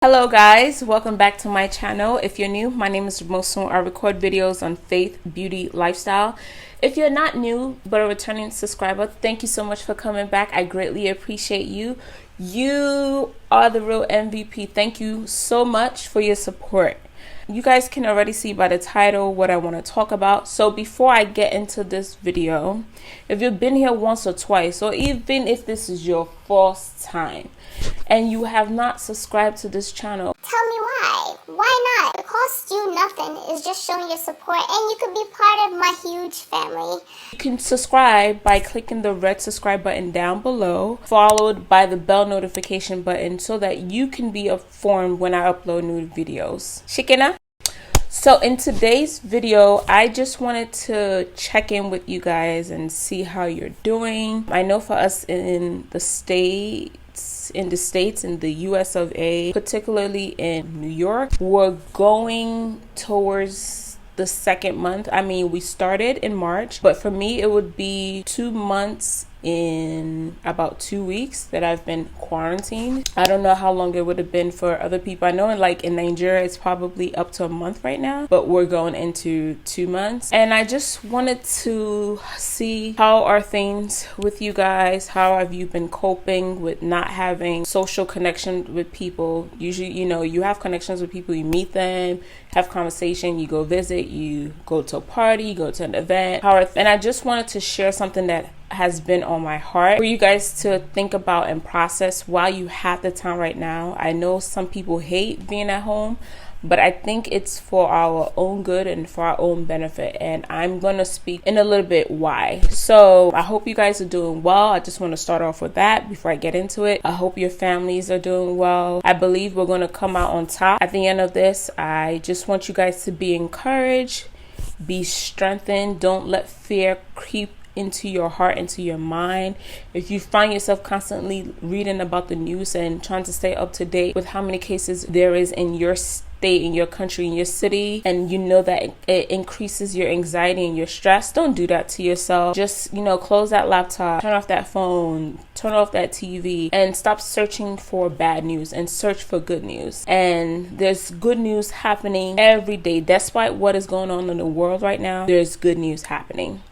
Hello guys, welcome back to my channel. If you're new, my name is Moesoon. I record videos on faith, beauty, lifestyle. If you're not new but a returning subscriber, thank you so much for coming back. I greatly appreciate you. You are the real MVP. Thank you so much for your support. You guys can already see by the title what I want to talk about. So before I get into this video, if you've been here once or twice, or even if this is your first time and you have not subscribed to this channel, tell me why. Why not? It costs you nothing. It's just showing your support, and you could be part of my huge family. you can subscribe by clicking the red subscribe button down below, followed by the bell notification button, so that you can be informed when I upload new videos. Shikena? So in today's video, I just wanted to check in with you guys and see how you're doing. I know for us in the States, in the US of A, particularly in New York, we're going towards the second month. I mean, we started in March, but for me it would be 2 months in about 2 weeks that I've been quarantined. I don't know how long it would have been for other people. I know in Nigeria it's probably up to a month right now, but we're going into 2 months. And I just wanted to see, how are things with you guys? How have you been coping with not having social connection with people? Usually, you have connections with people, you meet them, have conversation, you go visit, you go to a party, you go to an event. And I just wanted to share something that has been on my heart for you guys to think about and process while you have the time right now. I know some people hate being at home, but I think it's for our own good and for our own benefit, and I'm gonna speak in a little bit why. So I hope you guys are doing well. I just want to start off with that before I get into it. I hope your families are doing well. I believe we're going to come out on top at the end of this. I just want you guys to be encouraged, be strengthened. Don't let fear creep into your heart, into your mind. If you find yourself constantly reading about the news and trying to stay up to date with how many cases there is in your state, in your country, in your city, and you know that it increases your anxiety and your stress, don't do that to yourself. Just, close that laptop, turn off that phone, turn off that TV, and stop searching for bad news and search for good news. And there's good news happening every day. Despite what is going on in the world right now, there's good news happening.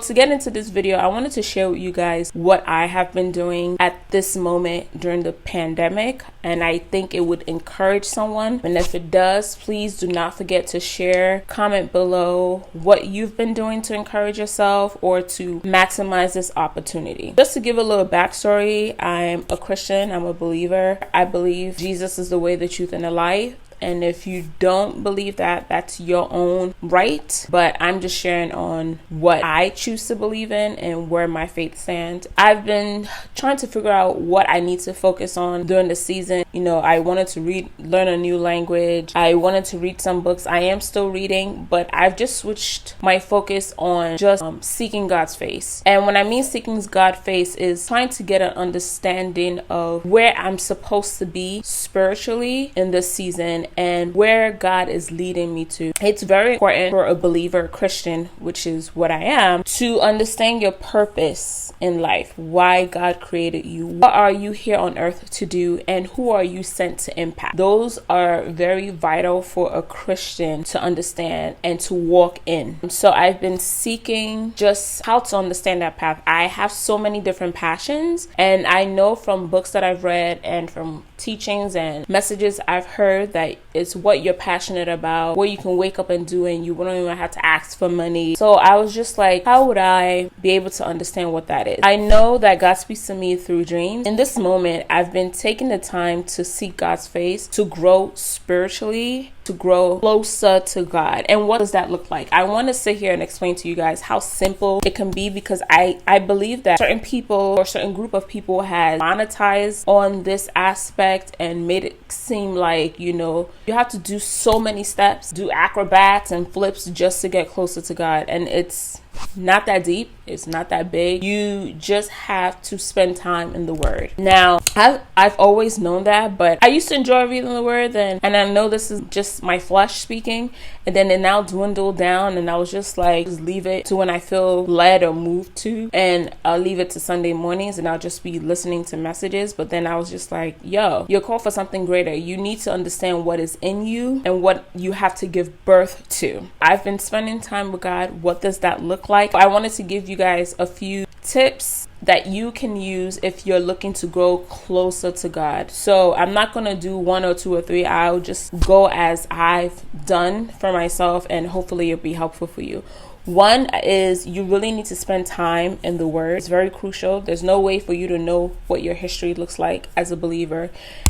To get into this video, I wanted to share with you guys what I have been doing at this moment during the pandemic, and I think it would encourage someone. And if it does, please do not forget to share, comment below what you've been doing to encourage yourself or to maximize this opportunity. Just to give a little backstory, I'm a Christian, I'm a believer. I believe Jesus is the way, the truth, and the life. And if you don't believe that, that's your own right. But I'm just sharing on what I choose to believe in and where my faith stands. I've been trying to figure out what I need to focus on during the season. I wanted to learn a new language. I wanted to read some books. I am still reading, but I've just switched my focus on just seeking God's face. And when I mean seeking God's face is trying to get an understanding of where I'm supposed to be spiritually in this season and where God is leading me to. It's very important for a believer, a Christian, which is what I am, to understand your purpose in life, why God created you, what are you here on earth to do, and who are you sent to impact. Those are very vital for a Christian to understand and to walk in. So I've been seeking just how to understand that path. I have so many different passions, and I know from books that I've read and from teachings and messages I've heard that it's what you're passionate about, what you can wake up and do, and you don't even have to ask for money. So I was just like, how would I be able to understand what that is? I know that God speaks to me through dreams. In this moment, I've been taking the time to seek God's face, to grow spiritually, to grow closer to God. And what does that look like? I want to sit here and explain to you guys how simple it can be, because I believe that certain people or certain group of people has monetized on this aspect and made it seem like, you have to do so many steps, do acrobats and flips just to get closer to God. And it's not that deep. It's not that big. You just have to spend time in the Word. Now, I've always known that, but I used to enjoy reading the word, and I know this is just my flesh speaking, and then it now dwindled down, and I was just like, just leave it to when I feel led or moved to, and I'll leave it to Sunday mornings, and I'll just be listening to messages. But then I was just like, yo, you're called for something greater. You need to understand what is in you and what you have to give birth to. I've been spending time with God. What does that look like? I wanted to give you guys a few tips that you can use if you're looking to grow closer to God. So I'm not going to do 1 or 2 or 3. I'll just go as I've done for myself, and hopefully it'll be helpful for you. One is you really need to spend time in the Word. It's very crucial. There's no way for you to know what your history looks like as a believer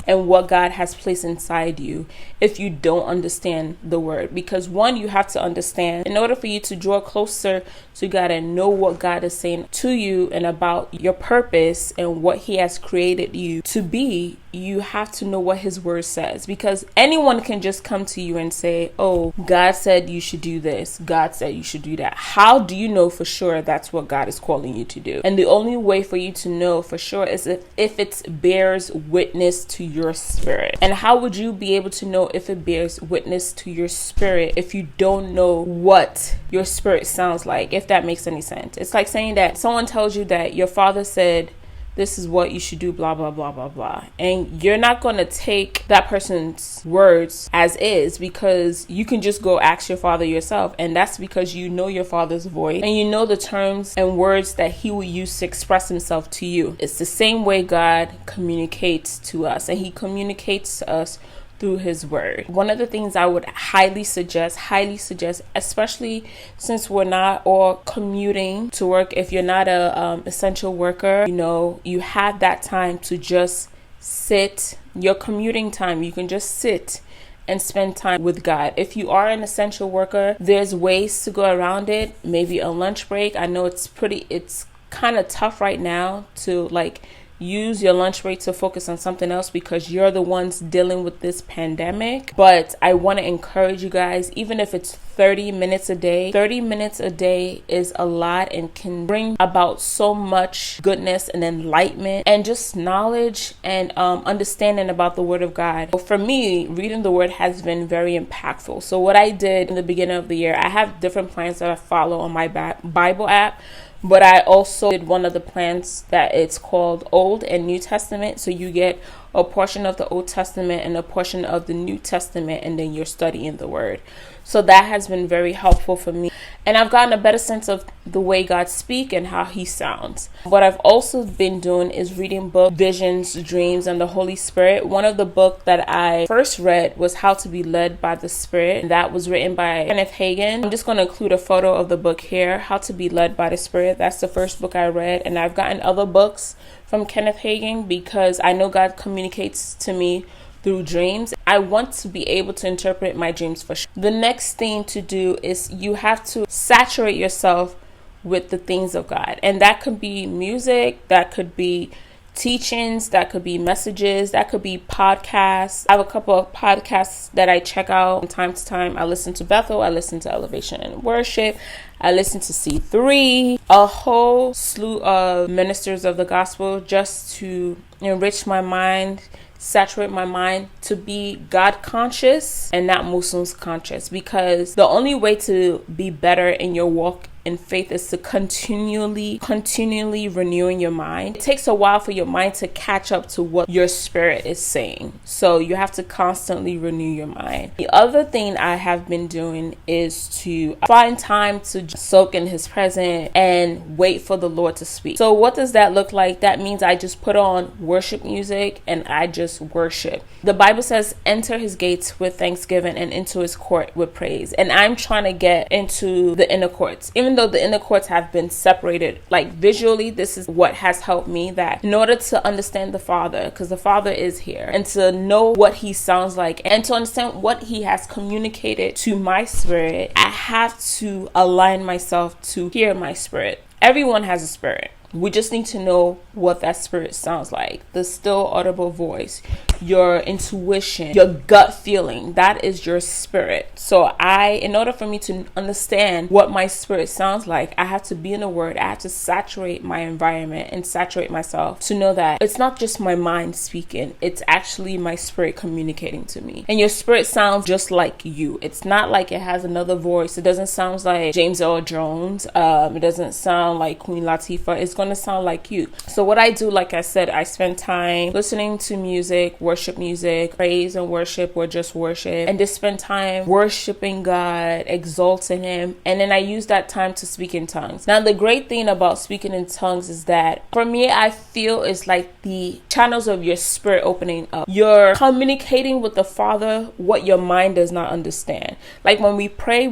and what God has placed inside you if you don't understand the Word. Because one, you have to understand, in order for you to draw closer to God and know what God is saying to you and about your purpose and what He has created you to be, you have to know what His Word says. Because anyone can just come to you and say, oh, God said you should do this. God said you should do that. How do you know for sure that's what God is calling you to do? And the only way for you to know for sure is if it bears witness to your spirit. And how would you be able to know if it bears witness to your spirit if you don't know what your spirit sounds like, if that makes any sense? It's like saying that someone tells you that your father said, this is what you should do, blah, blah, blah, blah, blah. And you're not going to take that person's words as is, because you can just go ask your father yourself. And that's because you know your father's voice and you know the terms and words that he will use to express himself to you. It's the same way God communicates to us, and He communicates to us through His Word. One of the things I would highly suggest, especially since we're not all commuting to work, if you're not a essential worker, you have that time to just sit, your commuting time, you can just sit and spend time with God. If you are an essential worker, there's ways to go around it. Maybe a lunch break. I know it's kind of tough right now to use your lunch break to focus on something else because you're the ones dealing with this pandemic. But I want to encourage you guys, even if it's 30 minutes a day, 30 minutes a day is a lot and can bring about so much goodness and enlightenment and just knowledge and understanding about the Word of God. For me, reading the Word has been very impactful. So what I did in the beginning of the year, I have different plans that I follow on my Bible app. But I also did one of the plans that it's called Old and New Testament. So you get a portion of the Old Testament and a portion of the New Testament, and then you're studying the Word. So that has been very helpful for me. And I've gotten a better sense of the way God speaks and how He sounds. What I've also been doing is reading books, Visions, Dreams, and the Holy Spirit. One of the books that I first read was How to Be Led by the Spirit. That was written by Kenneth Hagin. I'm just going to include a photo of the book here, How to Be Led by the Spirit. That's the first book I read. And I've gotten other books from Kenneth Hagin because I know God communicates to me through dreams. I want to be able to interpret my dreams for sure. The next thing to do is you have to saturate yourself with the things of God. And that could be music, that could be teachings, that could be messages, that could be podcasts. I have a couple of podcasts that I check out from time to time. I listen to Bethel, I listen to Elevation and Worship, I listen to C3, a whole slew of ministers of the gospel just to enrich my mind, saturate my mind to be God conscious and not Moesoon conscious, because the only way to be better in your walk in faith is to continually renewing your mind. It takes a while for your mind to catch up to what your spirit is saying. So you have to constantly renew your mind. The other thing I have been doing is to find time to soak in His presence and wait for the Lord to speak. So what does that look like? That means I just put on worship music and I just worship. The Bible says, enter His gates with thanksgiving and into His court with praise. And I'm trying to get into the inner courts. Even though the inner courts have been separated, visually, this is what has helped me, that in order to understand the Father, because the Father is here, and to know what He sounds like, and to understand what He has communicated to my spirit, I have to align myself to hear my spirit. Everyone has a spirit. We just need to know what that spirit sounds like. The still audible voice. your intuition, your gut feeling. That is your spirit. So in order for me to understand what my spirit sounds like, I have to be in the word. I have to saturate my environment and saturate myself to know that it's not just my mind speaking, it's actually my spirit communicating to me. And your spirit sounds just like you. It's not like it has another voice. It doesn't sound like James Earl Jones. It doesn't sound like Queen Latifah. It's going to sound like you. So what I do, like I said, I spend time listening to music, worship music, praise and worship, or just worship, and just spend time worshiping God, exalting him. And then I use that time to speak in tongues. Now, the great thing about speaking in tongues is that for me, I feel it's like the channels of your spirit opening up. You're communicating with the Father what your mind does not understand. Like when we pray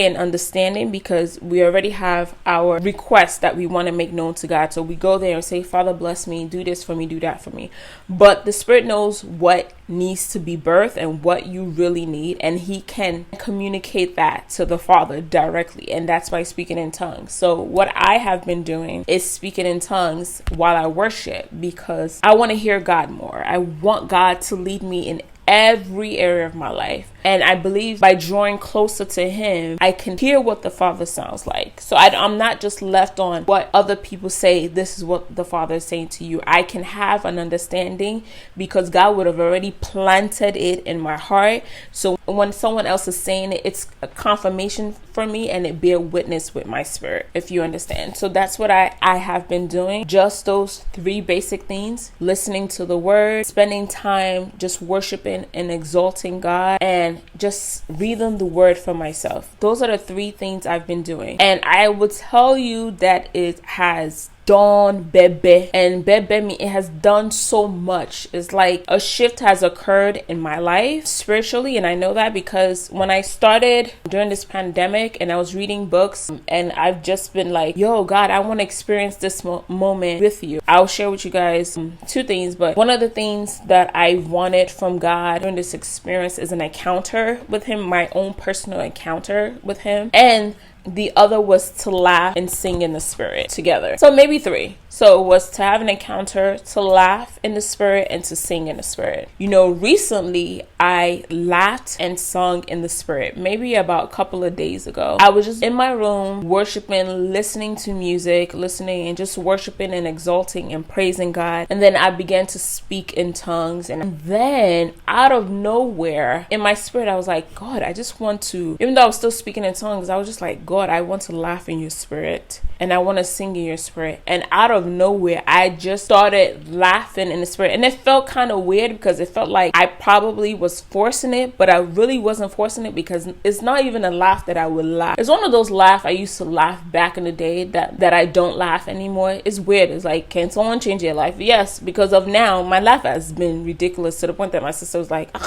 in understanding, because we already have our requests that we want to make known to God. So we go there and say, Father, bless me, do this for me, do that for me. But the Spirit knows what needs to be birthed and what you really need, and he can communicate that to the Father directly, and that's by speaking in tongues. So what I have been doing is speaking in tongues while I worship, because I want to hear God more. I want God to lead me in every area of my life, and I believe by drawing closer to him, I can hear what the Father sounds like. So I'm not just left on what other people say, this is what the Father is saying to you. I can have an understanding because God would have already planted it in my heart. So when someone else is saying it, it's a confirmation for me, and it bear witness with my spirit, if you understand. So that's what I have been doing. Just those three basic things: listening to the word, spending time just worshiping and exalting God, and just reading the word for myself. Those are the three things I've been doing. And I would tell you that it has done bebe, and bebe me, it has done so much. It's like a shift has occurred in my life spiritually, and I know that because when I started during this pandemic and I was reading books, and I've just been like, yo God, I want to experience this moment with you. I'll share with you guys two things, but one of the things that I wanted from God during this experience is an encounter with him, my own personal encounter with him, and the other was to laugh and sing in the spirit together. So maybe three. So it was to have an encounter, to laugh in the spirit, and to sing in the spirit. You know, recently I laughed and sung in the spirit, maybe about a couple of days ago. I was just in my room worshiping, listening to music, and just worshiping and exalting and praising God. And then I began to speak in tongues. And then out of nowhere in my spirit, I was like, God, I just want to, even though I was still speaking in tongues, I was just like, God, I want to laugh in your spirit, and I want to sing in your spirit. And out of nowhere, I just started laughing in the spirit, and it felt kind of weird because it felt like I probably was forcing it, but I really wasn't forcing it, because it's not even a laugh that I would laugh. It's one of those laughs I used to laugh back in the day that I don't laugh anymore. It's weird. It's like, can someone change your life? Yes, because of now, my laugh has been ridiculous to the point that my sister was like,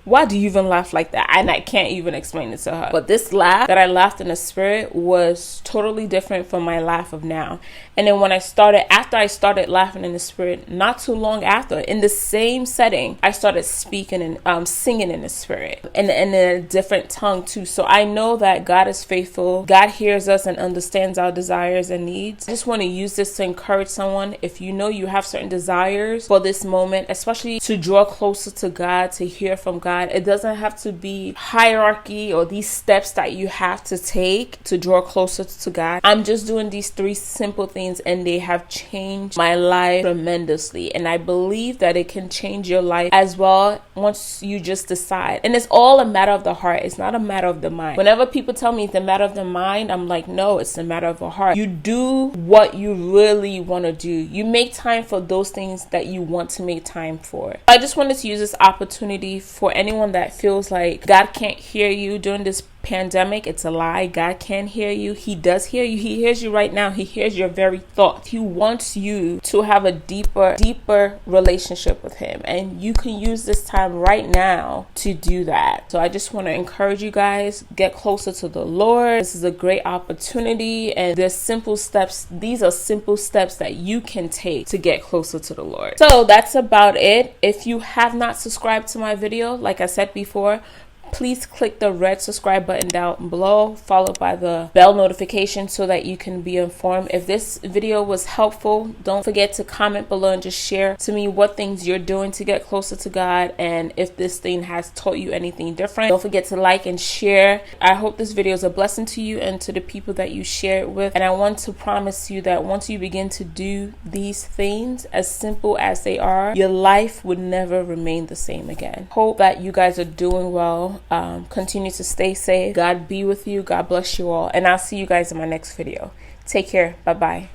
why do you even laugh like that? And I can't even explain it to her. But this laugh that I laughed in the spirit was totally different from my laugh of now. And then after I started laughing in the spirit, not too long after, in the same setting, I started speaking and singing in the spirit, and in a different tongue too. So I know that God is faithful. God hears us and understands our desires and needs. I just want to use this to encourage someone. If you know you have certain desires for this moment, especially to draw closer to God, to hear from God, it doesn't have to be hierarchy or these steps that you have to take to draw closer to God. I'm just doing these three simple things, and they have changed my life tremendously. And I believe that it can change your life as well once you just decide. And it's all a matter of the heart. It's not a matter of the mind. Whenever people tell me it's a matter of the mind, I'm like, no, it's a matter of the heart. You do what you really want to do. You make time for those things that you want to make time for. I just wanted to use this opportunity for anyone that feels like God can't hear you during this pandemic. It's a lie. God can hear you. He does hear you. He hears you right now. He hears your very thoughts. He wants you to have a deeper relationship with him, and you can use this time right now to do that. So I just want to encourage you guys, get closer to the Lord. This is a great opportunity, and there's simple steps. These are simple steps that you can take to get closer to the Lord. So that's about it. If you have not subscribed to my video, like I said before, please click the red subscribe button down below, followed by the bell notification so that you can be informed. If this video was helpful, don't forget to comment below and just share to me what things you're doing to get closer to God, and if this thing has taught you anything different. Don't forget to like and share. I hope this video is a blessing to you and to the people that you share it with, and I want to promise you that once you begin to do these things, as simple as they are, your life would never remain the same again. Hope that you guys are doing well. Continue to stay safe. God be with you. God bless you all, and I'll see you guys in my next video. Take care. Bye bye.